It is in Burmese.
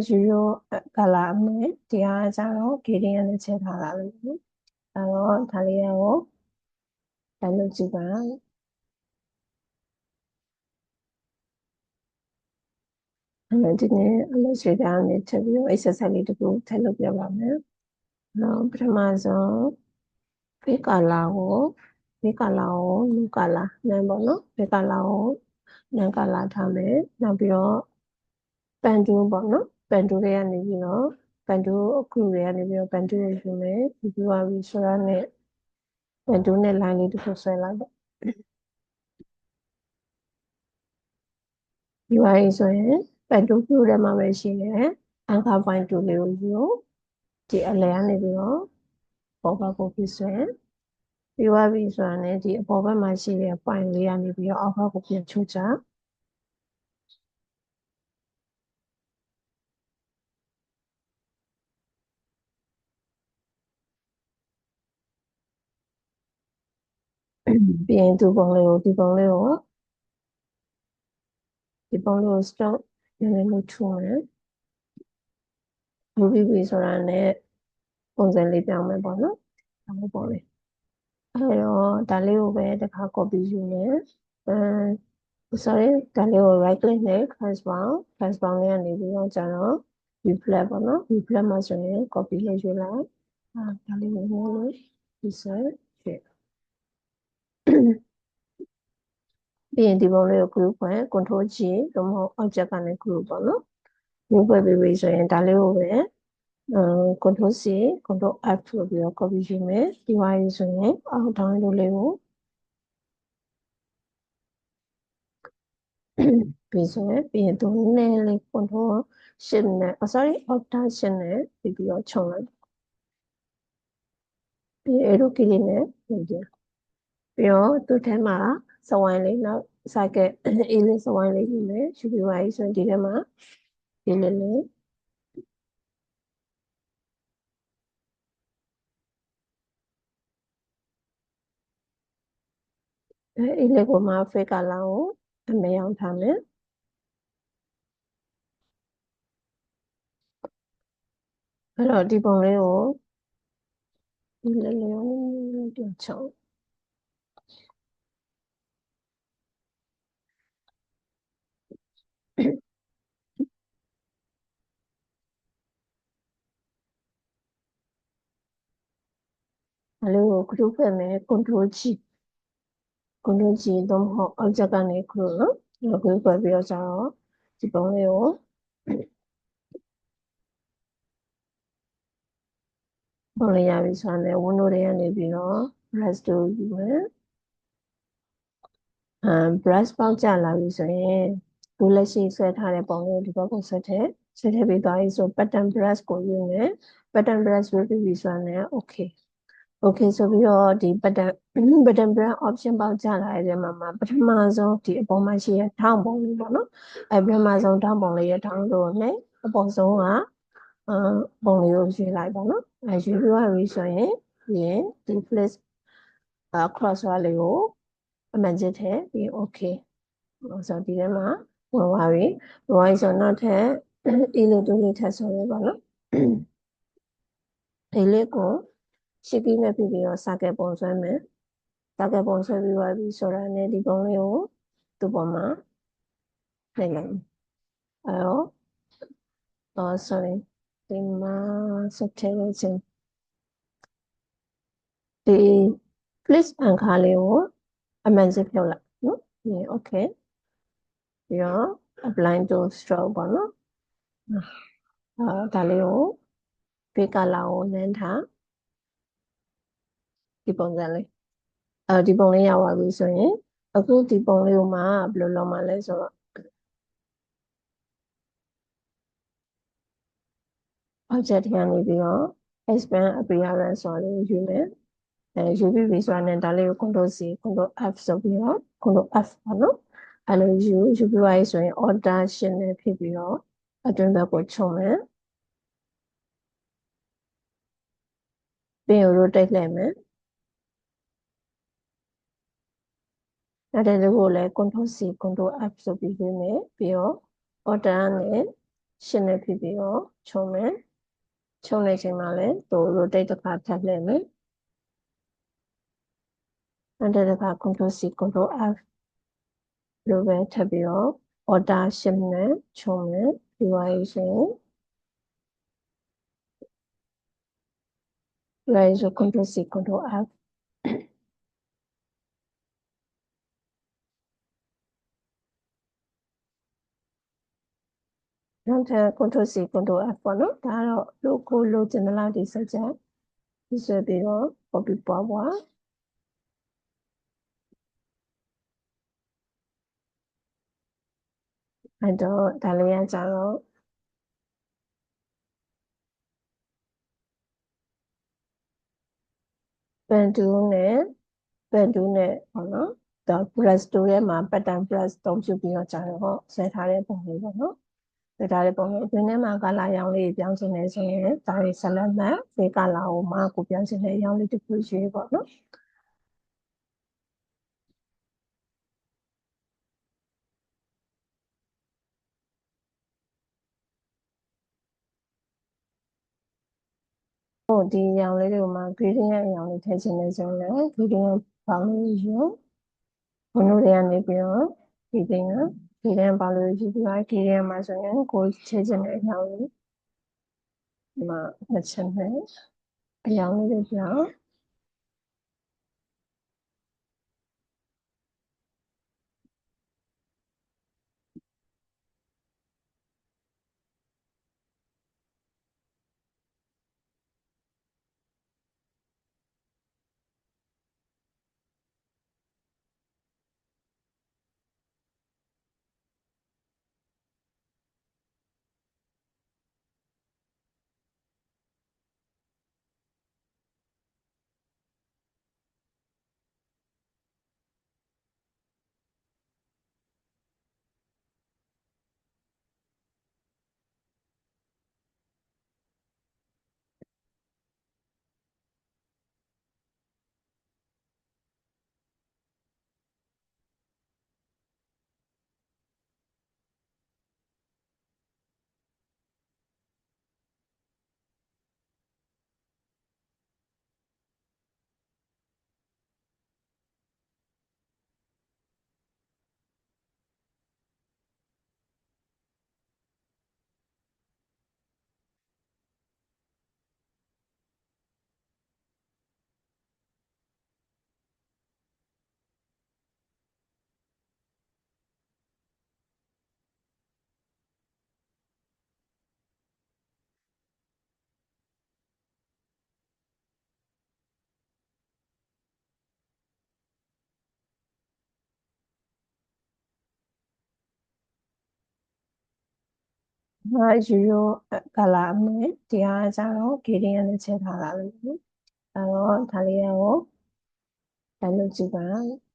ယူရိုကလာအမယ်ဒီဟာကျတော့ဂေဒီယန်နဲ့ချက်ထားတာလို့နော်အဲ့တော့ဒါလေးကိုတိုင်းလို့ကြည့်ပါအဲ့ဒီနေ့အလုပ်ဆွေးတာနဲ့ချက်ပြီးတော့ exercise လေးတစ်ခုထပ်လုပ်ပြပါမယ်နော်ပထမဆုံးဖေးကာလာကိုလူကာလာနံပေါ့နော်ဖေးကာလာကိုနံကာလာထားမယ်နောက်ပြီးတော့ပန်တူပေါ့နော်ပန်တူတွေကနေပြီးတော့ပန်တူအခုတွေကနေပြီးတော့ပန်တူရယူမယ်ပြီးသွားပြီဆိုတော့နဲ့ပန်တူနဲ့ line လေးတစ်ခုဆွဲလိုက်ပေါ့ယူရည်ဆိုရင်ပန်တူပြူထဲမှာပဲရှိတယ်အန်ကာပိုင်းတူလေးကိုယူဒီအလဲကနေပြီးတော့ပေါ်ဘက်ကိုပြဆွဲပြီးသွားပြီဆိုတော့ねဒီအပေါ်ဘက်မှာရှိတဲ့ point လေးကနေပြီးတော့အောက်ဘက်ကိုပြန်ချိုးချပြီးရင်ဒီပုံလေးကို stroke နည်းနည်းလေးထိုးမယ်ထိုးပြီးပြီဆိုတာနဲ့ပုံစံလေးပြောင်းမယ်ပေါ့နော်ဒါမျိုးပေါ့လေအဲ့တော့ဒါလေးကိုပဲတစ်ခါ copy ယူမယ်sorry ဒါလေးကို right click နဲ့ class bound လေးကနေပြီးတော့ကျတော့ reflect ပေါ့နော် reflect မှာဆိုရင် copy လေးယူလိုက်ဒါလေးကိုမျိုးလို့ insert ပြီးရင်ဒီပုံလေးကို group ဖွင့် control G သို့မဟုတ် object ကနေ group ပေါ့နော် group ဖွဲ့ပြီးပြီဆိုရင်ဒါလေးကိုပဲcontrol C control F ဆိုပြီးတော့ copy ယူမယ်ပြီးသွားပြီဆိုရင်အောက် down လေးကိုပြီးဆိုရင်ပြီးရင်သူနည်းလေး control shift နဲ့ sorry option shift နဲ့ပြီးတော့ခြုံလိုက်ပြီးအဲ့လိုကလေးနဲ့ပြင်ပြပြီးတော့သူ့ထဲမှာစဝိုင်းလေးနောက် cycle အေးလေးစဝိုင်းလေးယူမယ်ယူပြီးသွားပြီဆိုရင်ဒီထဲမှာဒီလေးလေးအေးလေးကိုမှ fake color ကိုအမဲအောင်ထားမယ်အဲ့တော့ဒီပုံလေးကိုဒီလေးလေးကိုပြန်ချုံဒါလေးကို group ဖွဲ့မယ် control G သို့မဟုတ် object ကနေ group နော် group ဖွဲ့ပြီးတော့ကျတော့ဒီပုံလေးကိုပုံလေးရပြီဆိုတော့ window တွေကနေပြီးတော့ brush tool ယူမယ် brush ပေါက်ကျလာပြီဆိုရင်ခုလက်ရှိဆွဲထားတဲ့ပုံလေးကိုဒီဘက်ကိုဆွဲထည့်ပြီးသွားပြီဆို pattern brush ကိုယူမယ် pattern brush ယူပြီးပြီဆိုတော့ okay ဆိုပြီးတော့ဒီ pattern brush option ပေါက်ကျလာတဲ့မှာပထမဆုံးဒီအပေါ်မှာရှိတဲ့ထောင်းပုံလေးပေါ့နော်ပထမဆုံးထောင်းပုံလေးရဲ့ထောင်းလို့နဲ့အပေါ်ဆုံးကပုံလေးကိုရွေးလိုက်ပေါ့နော်ရွေးပြီးသွားပြီဆိုရင်ဒီ flip cross လေးကိုအမှန်ချစ်ထည့်ပြီး okay ဆိုဒီထဲမှာဝင်သွားပြီဆိုနောက်ထပ်အေးလေးတူလေးထပ်ဆိုရပါတော့ဒီလေးကိုရှိပြီးနဲ့ပြီးတော့စာကဲပုံဆွဲမယ်စာကဲပုံဆွဲပြီးသွားပြီဆိုတာနဲ့ဒီပုံလေးကိုသူ့ပေါ်မှာနှိပ်လိုက်အဲ့တော့sorry ဒီမှာစက်ထဲလို့ချင်းဒီ please အန်ခါလေးကိုအမှန်စစ်ဖြုတ်လိုက်နော်ဒီ okay ပြီးတော့ apply to stroke ပေါ့နော်ဒါလေးကိုဘေးကလာကိုနန်းထားဒီပုံစံလေးဒီပုံလေးရောက်သွားပြီဆိုရင်အခုဒီပုံလေးကိုမှဘယ်လိုလုပ်မှလဲဆိုတော့ object ကနေပြီးတော့ expand appearance ဆိုလေးယူမယ်ယူပြီးပြီဆိုတာနဲ့ဒါလေးကို control C control F ဆိုပြီးတော့ control F ပေါ့နော်အဲ့လိုယူပြီးသွားပြီဆိုရင် order ရှင်းနေဖြစ်ပြီးတော့အတွင်းဘက်ကိုခြုံမယ်ပြီးရင် rotate လိုက်မယ်အဲ့ဒါလေးကိုလည်း control C control F ဆိုပြီးယူမယ်ပြီးတော့ order နဲ့ 8နဲ့ဖြစ်ပြီးတော့ခြုံမယ်ခြုံတဲ့အချိန်မှာလည်းသူ rotate တစ်ခါထပ်လှည့်မယ်နောက်တစ်ခါ control C control F လိုပဲထပ်ပြီးတော့ order shift နဲ့ခြုံမယ်ပြီးသွားပြီဆိုရင်control C control F နောက်ထပ် control C control F ပေါ့နော်ဒါကတော့ကိုလိုချင်တဲ့လောက်ဒီစက်ချက်ဒီဆွဲပြီးတော့ copy ပွားပွားအဲ့တော့ဒါလေးရကြတော့ပန်တူးနဲ့ပေါ့နော်ဒါ brush tool ထဲမှာ pattern brush သုံးပြုပြီးတော့ကြာတော့ဆွဲထားတဲ့ပုံလေးပေါ့နော်ဆွဲထားတဲ့ပုံလေးအတွင်းထဲမှာ color ရောင်လေးပြောင်းချင်နေဆိုရင်ဒါတွေ select မှဒီ color ကိုမှကိုပြောင်းချင်တဲ့ရောင်လေးတစ်ခုရွေးပေါ့နော်ဟိုဒီရောင်လေးတွေကိုမှ gradient ရောင်လေးထည့်ချင်နေဆိုရင် gradient ဘောင်းလေးယူဘုံတို့တွေကနေပြီးတော့ဒီတင်က gradient ဘောင်းလေးယူပြီးတော့ gradient မှာဆိုရင်ကိုထည့်ချင်တဲ့အရောင်လေးဒီမှာနှစ်ချက်နဲ့အရောင်လေးတွေပြောင်းဟာယူရို color အမယ်ဒီဟာကျတော့ gradient နဲ့ချက်ထားတာလို့အဲ့တော့ဒါလေးကိုတိုင်းလို့ကြည့်ပါ